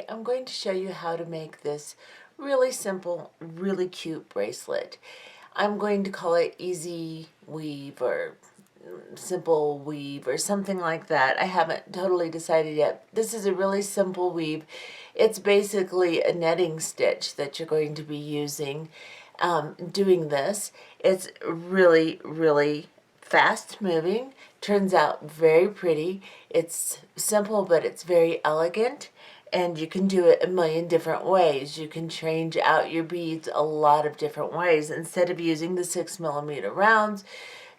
Today I'm going to show you how to make this really simple, really cute bracelet. I'm going to call it Easy Weave or Simple Weave or something like that. I haven't totally decided yet. This is a really simple weave. It's basically a netting stitch that you're going to be using doing this. It's really fast moving, turns out very pretty. It's simple, but it's very elegant, and you can do it a million different ways. You can change out your beads a lot of different ways. Instead of using the 6mm rounds,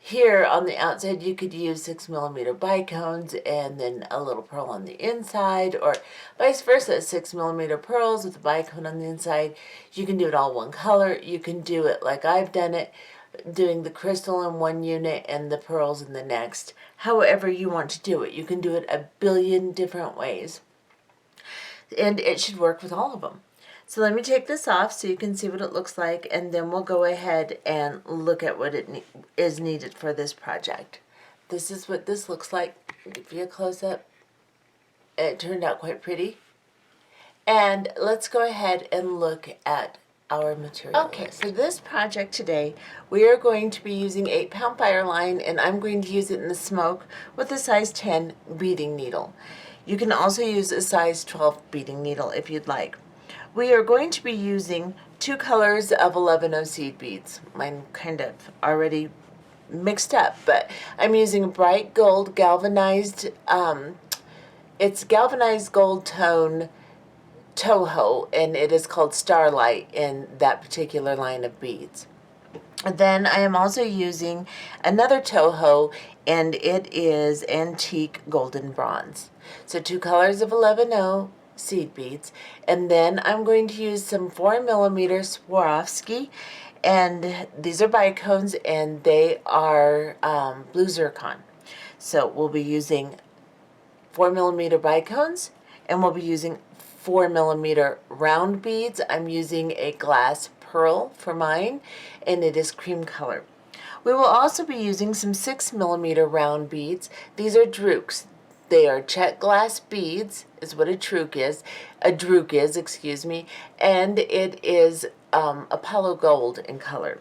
here on the outside you could use 6mm bicones and then a little pearl on the inside, or vice versa, 6mm pearls with a bicone on the inside. You can do it all one color. You can do it like I've done it, doing the crystal in one unit and the pearls in the next. However you want to do it. You can do it a billion different ways, and it should work with all of them. So let me take this off so you can see what it looks like, and then we'll go ahead and look at what is needed for this project. This is what this looks like. I'll give you a close-up. It turned out quite pretty. And let's go ahead and look at our material. Okay, for this project today, we are going to be using 8-pound fire line, and I'm going to use it in the smoke with a size 10 beading needle. You can also use a size 12 beading needle if you'd like. We are going to be using 2 colors of 11/0 seed beads. Mine kind of already mixed up, but I'm using a bright gold galvanized, it's galvanized gold tone Toho, and it is called Starlight in that particular line of beads. And then I am also using another Toho, and it is antique golden bronze. So 2 colors of 11/0 seed beads, and then I'm going to use some 4mm Swarovski, and these are bicones, and they are blue zircon. So we'll be using 4mm bicones, and we'll be using 4mm round beads. I'm using a glass pearl for mine, and it is cream color. We will also be using some 6mm round beads. These are drukes. They are check glass beads, is what a druke is, excuse me, and it is Apollo gold in color.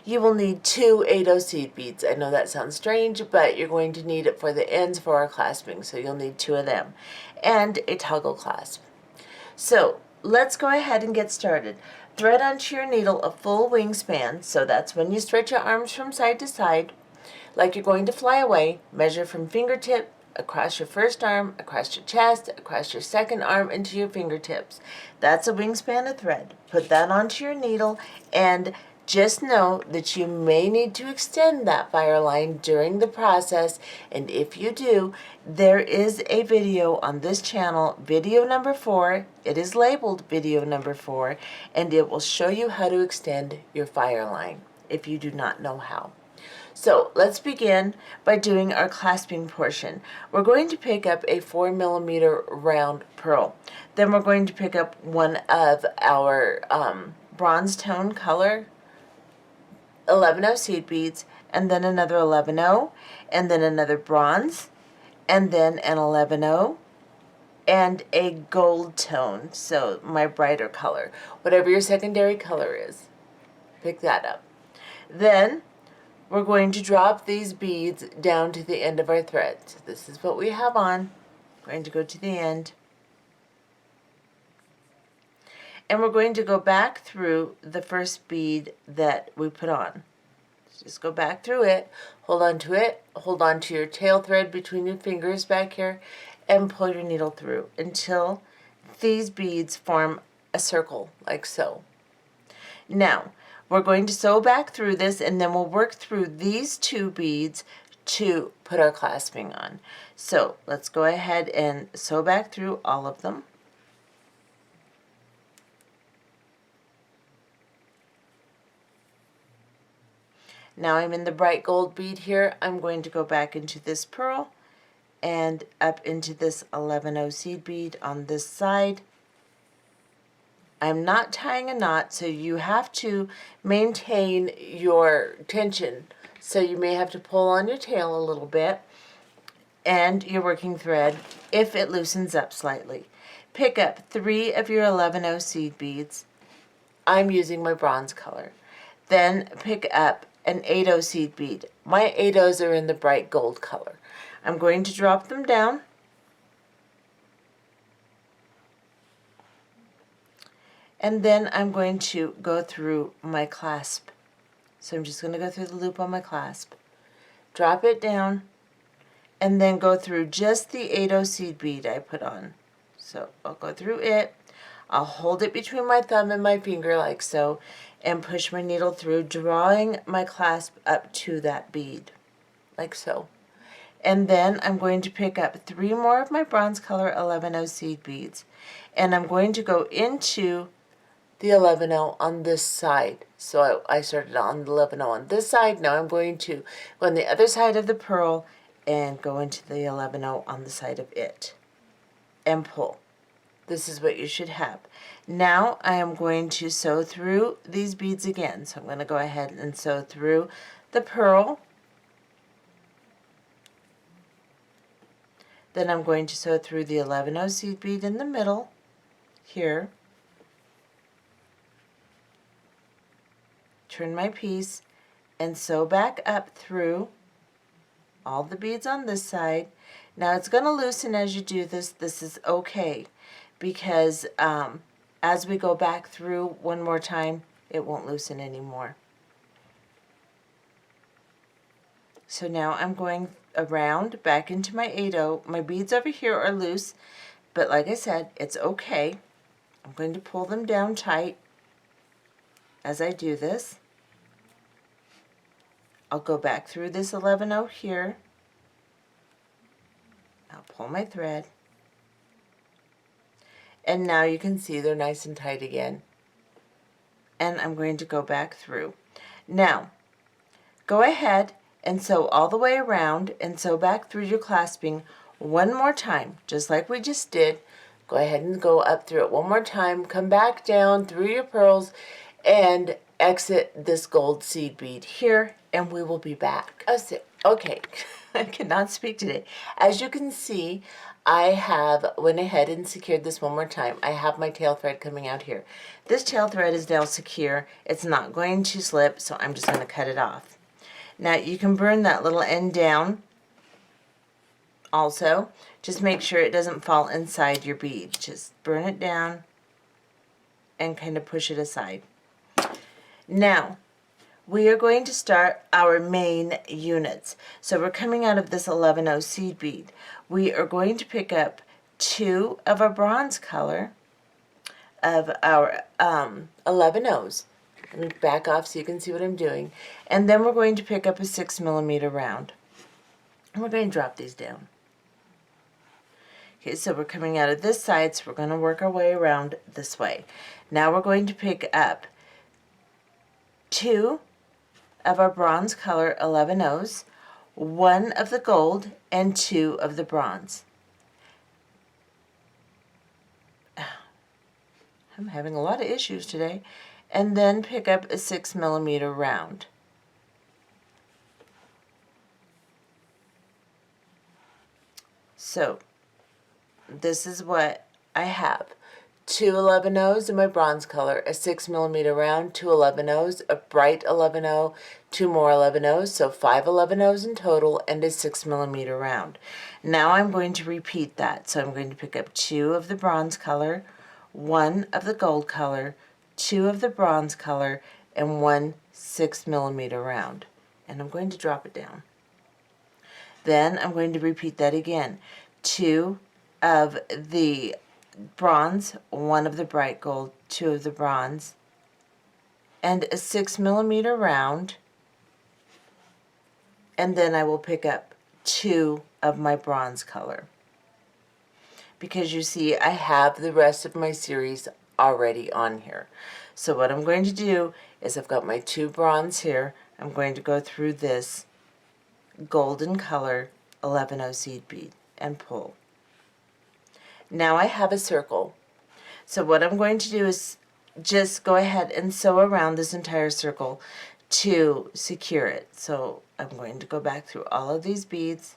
You will need 2 8/0 seed beads. I know that sounds strange, but you're going to need it for the ends for our clasping, so you'll need 2 of them, and a toggle clasp. So let's go ahead and get started. Thread onto your needle a full wingspan, so that's when you stretch your arms from side to side, like you're going to fly away. Measure from fingertip across your first arm, across your chest, across your second arm, into your fingertips. That's a wingspan of thread. Put that onto your needle, and just know that you may need to extend that fire line during the process, and if you do, there is a video on this channel, video number 4. It is labeled video number 4, and it will show you how to extend your fire line if you do not know how. So let's begin by doing our clasping portion. We're going to pick up a 4mm round pearl. Then we're going to pick up one of our bronze tone color 11/0 seed beads, and then another 11/0, and then another bronze, and then an 11/0, and a gold tone, so my brighter color. Whatever your secondary color is, pick that up. Then we're going to drop these beads down to the end of our thread. So this is what we have on. I'm going to go to the end. And we're going to go back through the first bead that we put on. Just go back through it, hold on to your tail thread between your fingers back here, and pull your needle through until these beads form a circle, like so. Now, we're going to sew back through this, and then we'll work through these 2 beads to put our clasping on. So let's go ahead and sew back through all of them. Now I'm in the bright gold bead here. I'm going to go back into this pearl and up into this 11/0 seed bead on this side. I'm not tying a knot, so you have to maintain your tension. So you may have to pull on your tail a little bit. and your working thread if it loosens up slightly. Pick up 3 of your 11-0 seed beads. I'm using my bronze color. Then pick up an 8-0 seed bead. My 8-0s are in the bright gold color. I'm going to drop them down. And then I'm going to go through my clasp. So I'm just going to go through the loop on my clasp. Drop it down, and then go through just the 8-0 seed bead I put on. So I'll go through it. I'll hold it between my thumb and my finger like so, and push my needle through, drawing my clasp up to that bead, like so. And then I'm going to pick up 3 more of my bronze color 11-0 seed beads, and I'm going to go into the 11-0 on this side. So I started on the 11-0 on this side. Now I'm going to go on the other side of the pearl and go into the 11-0 on the side of it and pull. This is what you should have. Now I am going to sew through these beads again. So I'm going to go ahead and sew through the pearl. Then I'm going to sew through the 11-0 seed bead in the middle here. Turn my piece and sew back up through all the beads on this side. Now it's going to loosen as you do this. This is okay, because as we go back through one more time, it won't loosen anymore. So now I'm going around back into my 8-0. My beads over here are loose, but like I said, it's okay. I'm going to pull them down tight as I do this. I'll go back through this 11-0 here. I'll pull my thread. And now you can see they're nice and tight again. And I'm going to go back through. Now, go ahead and sew all the way around and sew back through your clasping one more time, just like we just did. Go ahead and go up through it one more time. Come back down through your pearls and exit this gold seed bead here, and we will be back. Okay, I cannot speak today. As you can see, I have went ahead and secured this one more time. I have my tail thread coming out here. This tail thread is now secure. It's not going to slip, so I'm just going to cut it off. Now you can burn that little end down also. Just make sure it doesn't fall inside your bead. Just burn it down and kind of push it aside. Now, we are going to start our main units. So we're coming out of this 11-0 seed bead. We are going to pick up 2 of our bronze color of our 11-0s. Let me back off so you can see what I'm doing. And then we're going to pick up a 6mm round. And we're going to drop these down. Okay, so we're coming out of this side, so we're going to work our way around this way. Now we're going to pick up 2 of our bronze color 11-0s, 1 of the gold, and 2 of the bronze. I'm having a lot of issues today. And then pick up a 6mm round. So this is what I have. 2 11-0s in my bronze color, a 6mm round, 2 11-0s, a bright 11-0, 2 more 11-0s, so 5 11-0s in total, and a 6mm round. Now I'm going to repeat that. So I'm going to pick up 2 of the bronze color, 1 of the gold color, 2 of the bronze color, and 1 6mm round. And I'm going to drop it down. Then I'm going to repeat that again. 2 of the bronze, 1 of the bright gold, 2 of the bronze, and a 6mm round. And then I will pick up 2 of my bronze color. Because you see, I have the rest of my series already on here. So what I'm going to do is I've got my 2 bronze here. I'm going to go through this golden color 11-0 seed bead and pull. Now I have a circle. So what I'm going to do is just go ahead and sew around this entire circle to secure it. So I'm going to go back through all of these beads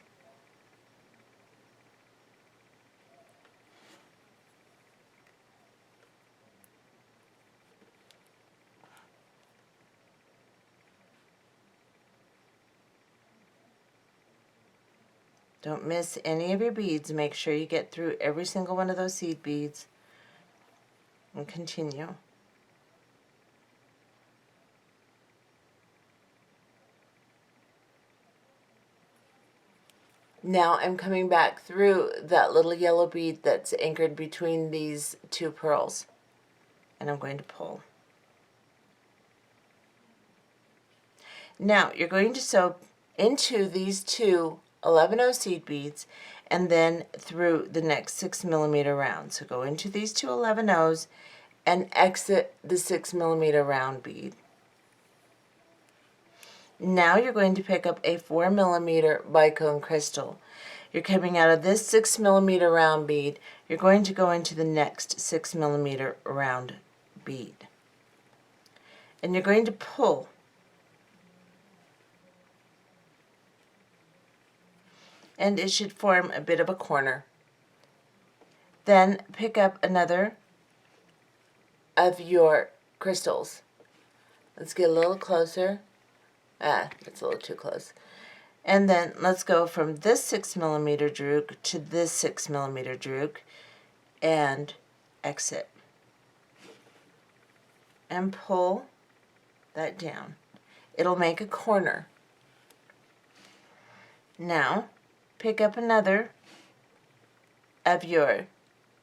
Don't miss any of your beads. Make sure you get through every single one of those seed beads and continue. Now I'm coming back through that little yellow bead that's anchored between these two pearls, and I'm going to pull. Now you're going to sew into these two 11-0 seed beads and then through the next 6mm round. So go into these two 11-0s and exit the 6mm round bead. Now you're going to pick up a 4mm bicone crystal. You're coming out of this 6mm round bead. You're going to go into the next 6mm round bead. And you're going to pull. And it should form a bit of a corner. Then pick up another of your crystals. Let's get a little closer. It's a little too close. And then let's go from this 6mm drook to this 6mm drook and exit. And pull that down. It'll make a corner. Now, pick up another of your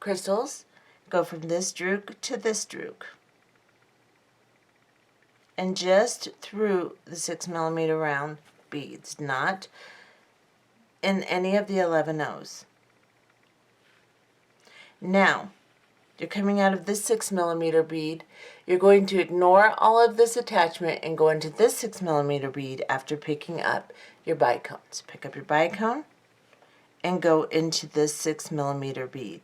crystals. Go from this drook to this drook. And just through the 6mm round beads, not in any of the 11-0s. Now, you're coming out of this 6mm bead. You're going to ignore all of this attachment and go into this 6mm bead after picking up your bicones. Pick up your bicone and go into this 6mm bead.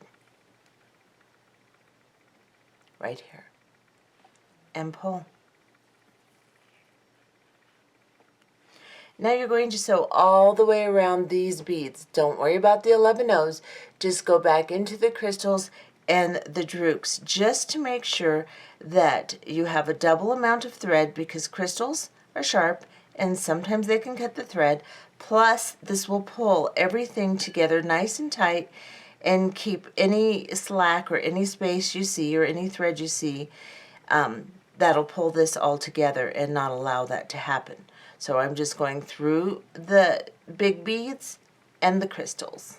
Right here. And pull. Now you're going to sew all the way around these beads. Don't worry about the 11-0s. Just go back into the crystals and the drooks just to make sure that you have a double amount of thread, because crystals are sharp and sometimes they can cut the thread. Plus, this will pull everything together nice and tight and keep any slack or any space you see or any thread you see. That'll pull this all together and not allow that to happen. So I'm just going through the big beads and the crystals.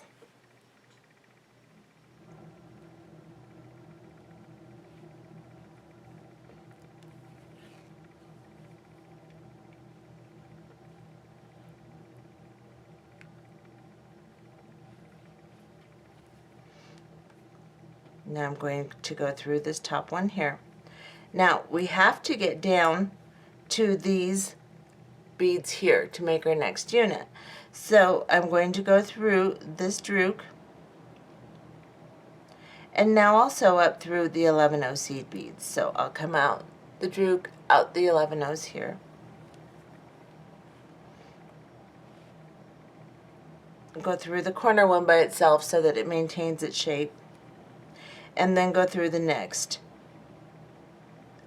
Now I'm going to go through this top one here. Now we have to get down to these beads here to make our next unit. So I'm going to go through this drook and now I'll sew up through the 11-0 seed beads. So I'll come out the drook, out the 11-0s here. Go through the corner one by itself so that it maintains its shape. And then go through the next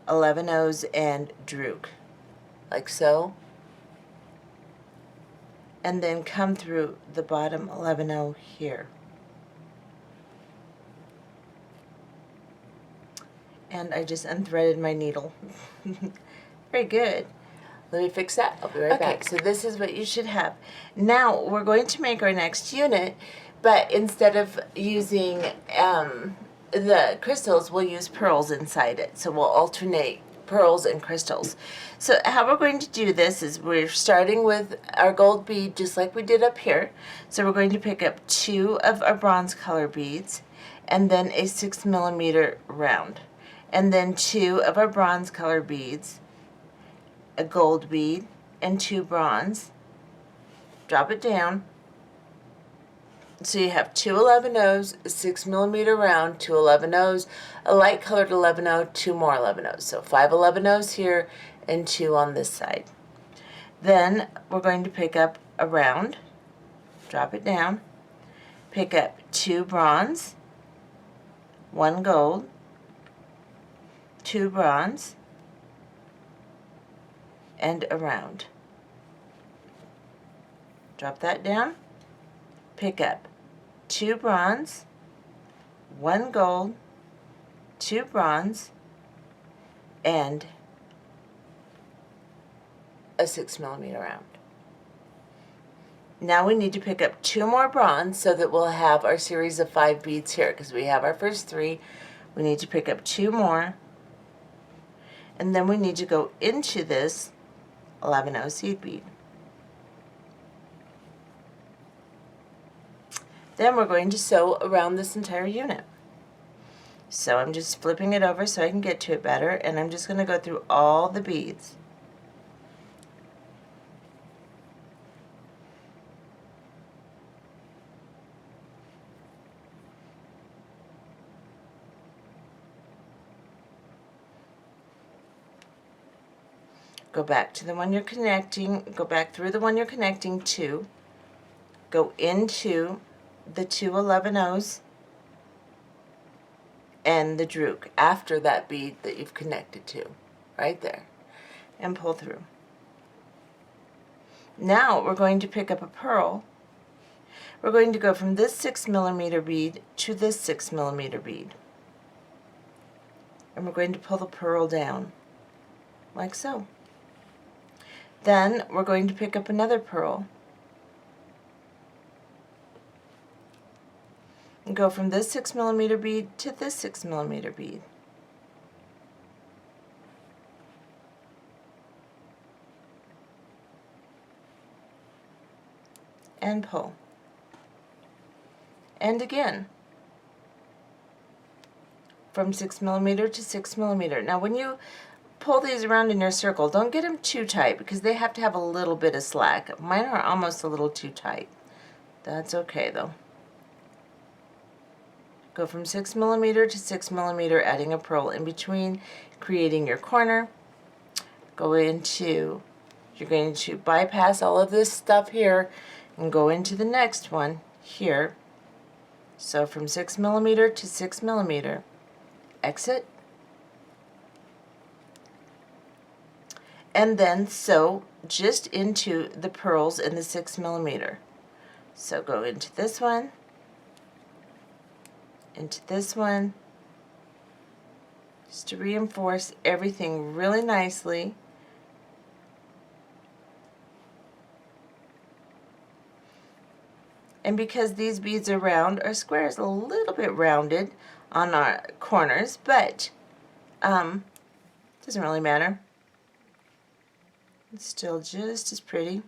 11-0s and drook, like so. And then come through the bottom 11-0 here. And I just unthreaded my needle. Very good. Let me fix that. I'll be right back. So this is what you should have. Now we're going to make our next unit, but instead of using the crystals, we'll use pearls inside it. So we'll alternate pearls and crystals. So how we're going to do this is we're starting with our gold bead just like we did up here. So we're going to pick up 2 of our bronze color beads and then a 6mm round. And then 2 of our bronze color beads, a gold bead, and 2 bronze. Drop it down. So you have 2 11-0s, a 6mm round, 2 11-0s, a light colored 11-0, 2 more 11-0s. So 5 11-0s here and 2 on this side. Then we're going to pick up a round, drop it down, pick up 2 bronze, 1 gold, 2 bronze, and a round. Drop that down. pick up 2 bronze, 1 gold, 2 bronze, and a 6mm round. Now we need to pick up 2 more bronze so that we'll have our series of 5 beads here, because we have our first 3. We need to pick up 2 more, and then we need to go into this 11-0 seed bead. Then we're going to sew around this entire unit. So I'm just flipping it over so I can get to it better, and I'm just going to go through all the beads. Go back to the one you're connecting, go back through the one you're connecting to, go into the 2 11-0s and the drook after that bead that you've connected to, right there, and pull through. Now we're going to pick up a pearl. We're going to go from this 6mm bead to this 6mm bead. And we're going to pull the pearl down, like so. Then we're going to pick up another pearl and go from this 6mm bead to this 6mm bead. And pull. And again, from 6mm to 6mm. Now when you pull these around in your circle, don't get them too tight because they have to have a little bit of slack. Mine are almost a little too tight. That's okay though. Go from 6mm to 6mm, adding a pearl in between, creating your corner. Go into, you're going to bypass all of this stuff here and go into the next one here. So from 6mm to 6mm, exit, and then sew just into the pearls in the 6mm. So go into this one, into this one, just to reinforce everything really nicely. And because these beads are round, our square is a little bit rounded on our corners, but doesn't really matter. It's still just as pretty.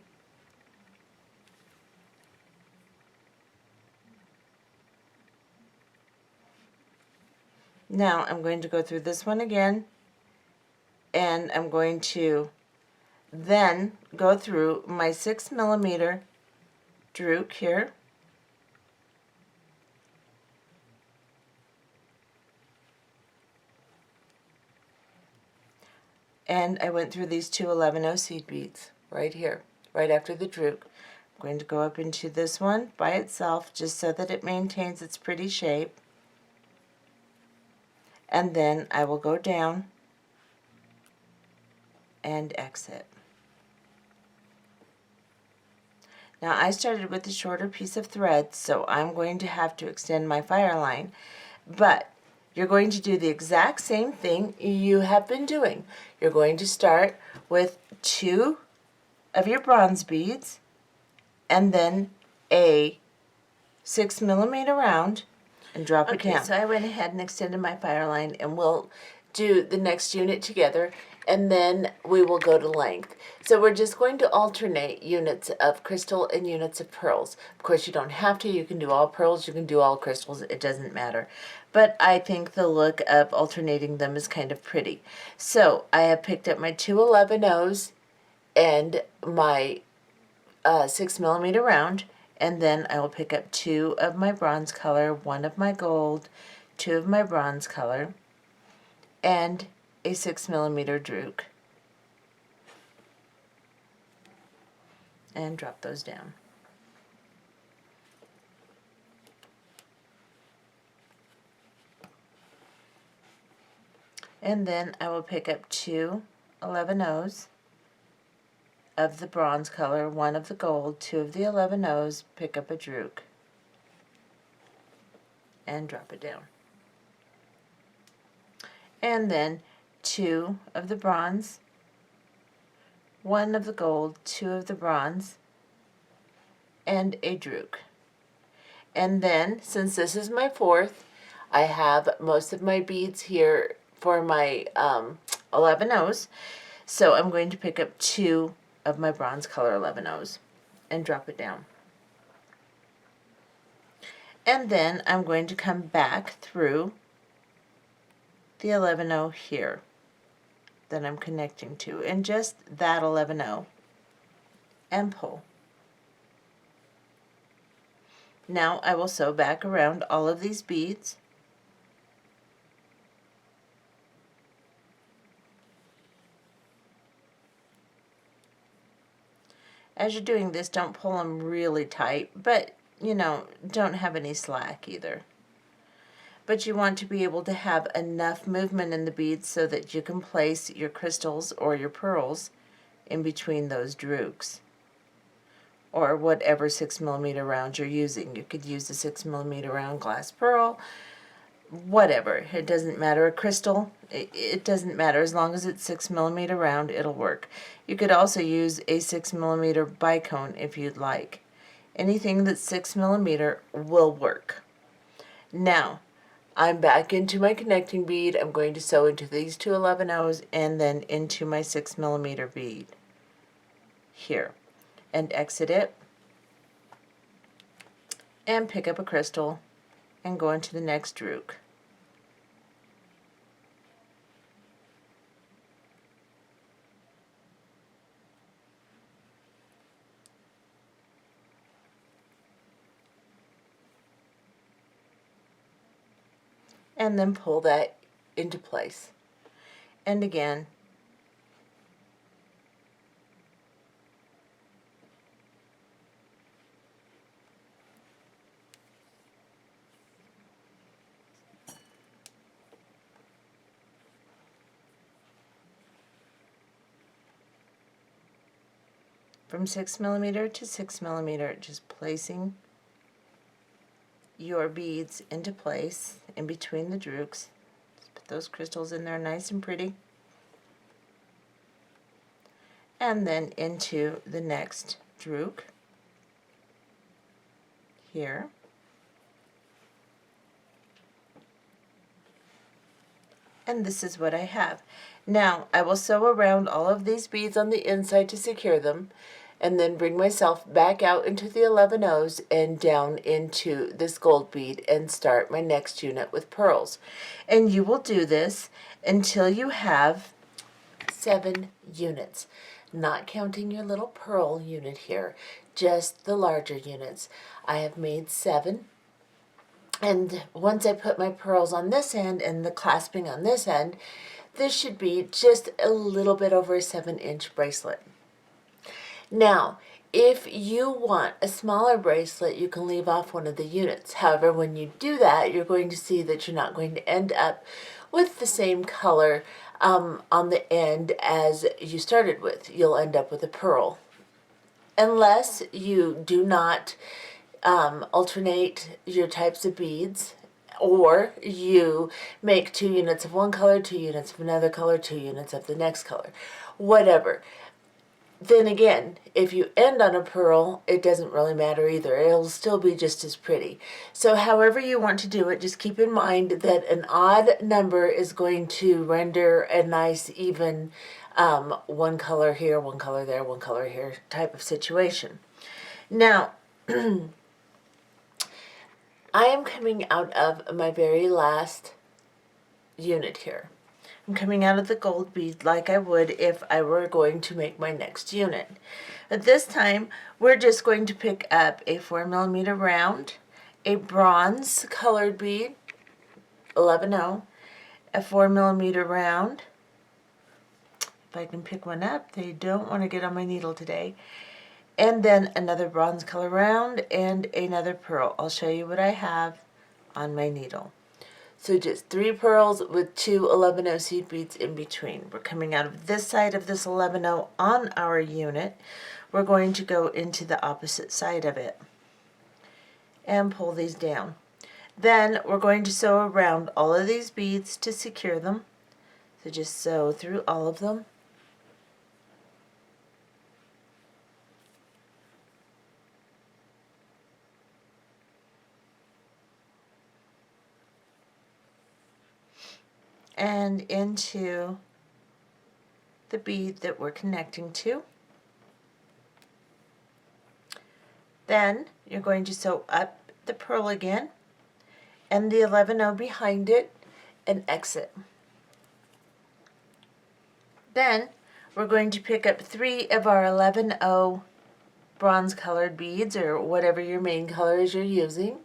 Now I'm going to go through this one again, and I'm going to then go through my 6mm drook here, and I went through these 2 11-0 seed beads right here, right after the drook. I'm going to go up into this one by itself just so that it maintains its pretty shape, and then I will go down and exit. Now I started with a shorter piece of thread, so I'm going to have to extend my fire line, but you're going to do the exact same thing you have been doing. You're going to start with 2 of your bronze beads and then a 6mm round and drop it down. So I went ahead and extended my fire line, and we'll do the next unit together, and then we will go to length. So we're just going to alternate units of crystal and units of pearls. Of course, you don't have to. You can do all pearls, you can do all crystals, it doesn't matter. But I think the look of alternating them is kind of pretty. So I have picked up my 2 11-0s and my 6mm round, and then I will pick up 2 of my bronze color, 1 of my gold, 2 of my bronze color, and a 6mm drook, and drop those down. And then I will pick up 2 11-0s of the bronze color, 1 of the gold, 2 of the 11-0s, pick up a drook. and drop it down. And then 2 of the bronze, 1 of the gold, 2 of the bronze, and a drook. And then, since this is my 4th, I have most of my beads here for my 11 O's. So I'm going to pick up 2 of my bronze color 11 O's and drop it down. And then I'm going to come back through the 11 O here that I'm connecting to, and just that 11 O, and pull. Now I will sew back around all of these beads. As you're doing this, don't pull them really tight, but don't have any slack either. But you want to be able to have enough movement in the beads so that you can place your crystals or your pearls in between those drooks, or whatever 6mm round you're using. You could use a 6mm round glass pearl, whatever. It doesn't matter. A crystal, it doesn't matter. As long as it's 6mm round, it'll work. You could also use a 6mm bicone if you'd like. Anything that's 6mm will work. Now, I'm back into my connecting bead. I'm going to sew into these 2 11 O's and then into my 6mm bead here, and exit it, and pick up a crystal and go into the next drook. And then pull that into place. And again, from 6mm to 6mm, just placing your beads into place in between the drooks. Just put those crystals in there nice and pretty. And then into the next drook here. And this is what I have. Now I will sew around all of these beads on the inside to secure them, and then bring myself back out into the 11 O's and down into this gold bead and start my next unit with pearls. And you will do this until you have 7 units, not counting your little pearl unit here, just the larger units. I have made 7. And once I put my pearls on this end and the clasping on this end, this should be just a little bit over a 7-inch bracelet. Now, if you want a smaller bracelet, you can leave off one of the units. However, when you do that, you're going to see that you're not going to end up with the same color on the end as you started with. You'll end up with a pearl. Unless you do not alternate your types of beads, or you make 2 units of one color, 2 units of another color, 2 units of the next color, whatever. Then again, if you end on a pearl, it doesn't really matter either. It'll still be just as pretty. So however you want to do it, just keep in mind that an odd number is going to render a nice even one color here, one color there, one color here type of situation. Now, I am coming out of my very last unit here. I'm coming out of the gold bead like I would if I were going to make my next unit. But this time, we're just going to pick up a 4mm round, a bronze colored bead, 11-0, a 4mm round. If I can pick one up, they don't want to get on my needle today. And then another bronze color round and another pearl. I'll show you what I have on my needle. So just 3 pearls with 2 11-0 seed beads in between. We're coming out of this side of this 11-0 on our unit. We're going to go into the opposite side of it and pull these down. Then we're going to sew around all of these beads to secure them. So just sew through all of them. And into the bead that we're connecting to. Then you're going to sew up the pearl again and the 11-0 behind it and exit. Then we're going to pick up 3 of our 11-0 bronze colored beads, or whatever your main color is you're using.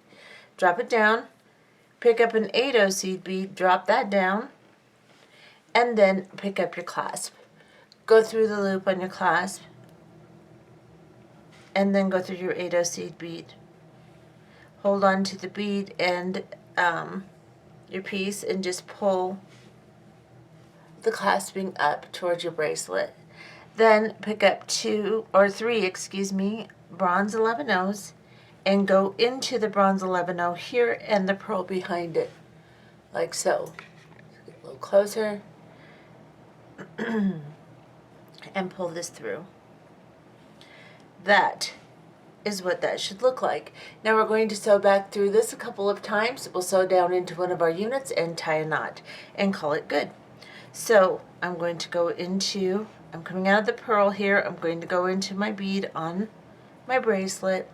Drop it down, pick up an 8-0 seed bead, drop that down, and then pick up your clasp. Go through the loop on your clasp, and then go through your 8-0 seed bead. Hold on to the bead and your piece and just pull the clasping up towards your bracelet. Then pick up 2 or 3, bronze 11-0s and go into the bronze 11-0 here and the pearl behind it, like so. Get a little closer and pull this through. That is what that should look like. Now we're going to sew back through this a couple of times. We'll sew down into one of our units and tie a knot and call it good. So I'm going to go into, I'm coming out of the pearl here, I'm going to go into my bead on my bracelet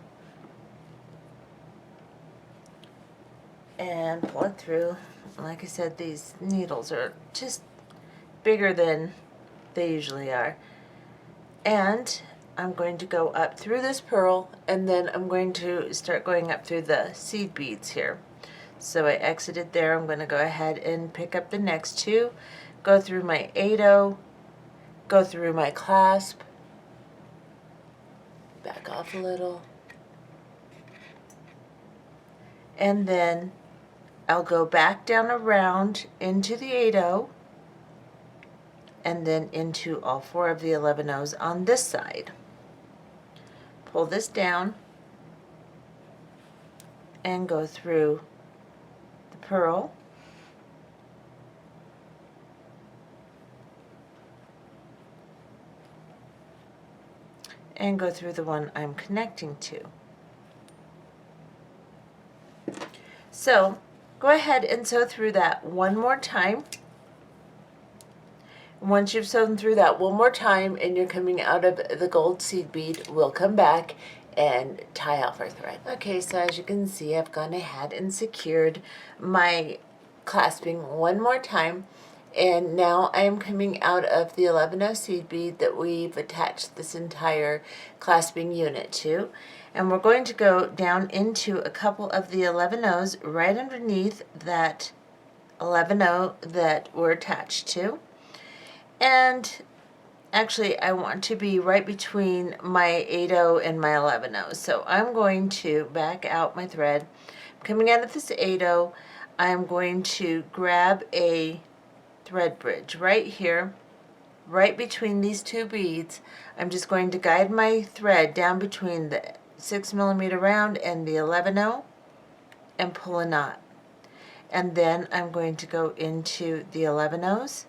and pull it through. Like I said, these needles are just bigger than they usually are. And I'm going to go up through this pearl, and then I'm going to start going up through the seed beads here. So I exited there. I'm going to go ahead and pick up the next 2, go through my 8-0, go through my clasp, back off a little, and then I'll go back down around into the 8-0, and then into all 4 of the 11-0s on this side. Pull this down and go through the pearl, and go through the one I'm connecting to. So go ahead and sew through that one more time. Once you've sewn through that one more time and you're coming out of the gold seed bead, we'll come back and tie off our thread. Okay, so as you can see, I've gone ahead and secured my clasping one more time, and now I am coming out of the 11-0 seed bead that we've attached this entire clasping unit to, and we're going to go down into a couple of the 11-0s right underneath that 11-0 that we're attached to. And actually, I want to be right between my 8-0 and my 11-0. So I'm going to back out my thread. Coming out of this 8-0, I'm going to grab a thread bridge right here, right between these 2 beads. I'm just going to guide my thread down between the 6mm round and the 11-0 and pull a knot. And then I'm going to go into the 11-0s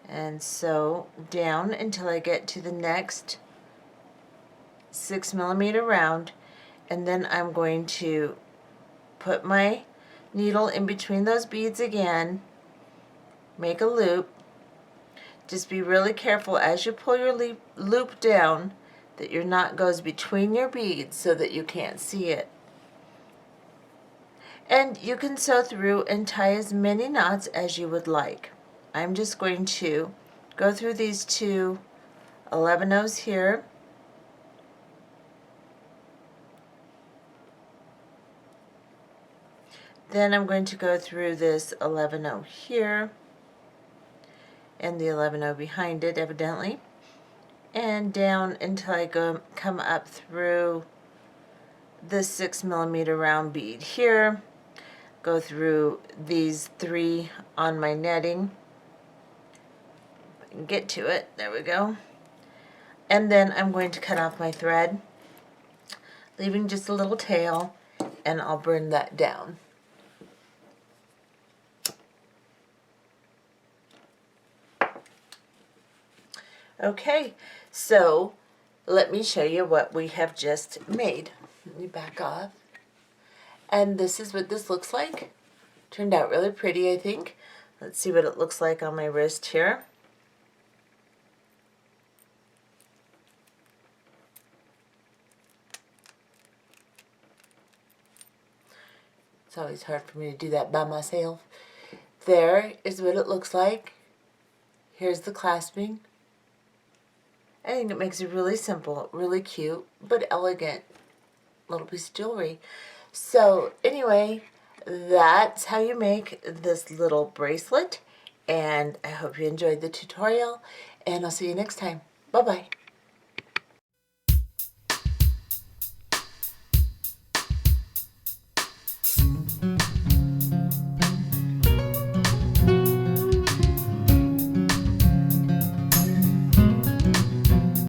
and sew down until I get to the next 6mm round, and then I'm going to put my needle in between those beads again, make a loop. Just be really careful as you pull your loop down that your knot goes between your beads so that you can't see it. And you can sew through and tie as many knots as you would like. I'm just going to go through these 2 11-0s here, then I'm going to go through this 11-0 here and the 11-0 behind it evidently, and down until I come up through this 6mm round bead here, go through these 3 on my netting, get to it, there we go, and then I'm going to cut off my thread leaving just a little tail, and I'll burn that down. Okay, so let me show you what we have just made. Let me back off. And this is what this looks like. Turned out really pretty, I think. Let's see what it looks like on my wrist here. It's always hard for me to do that by myself. There is what it looks like. Here's the clasping. I think it makes it really simple, really cute, but elegant little piece of jewelry. So anyway, that's how you make this little bracelet. And I hope you enjoyed the tutorial, and I'll see you next time. Bye-bye.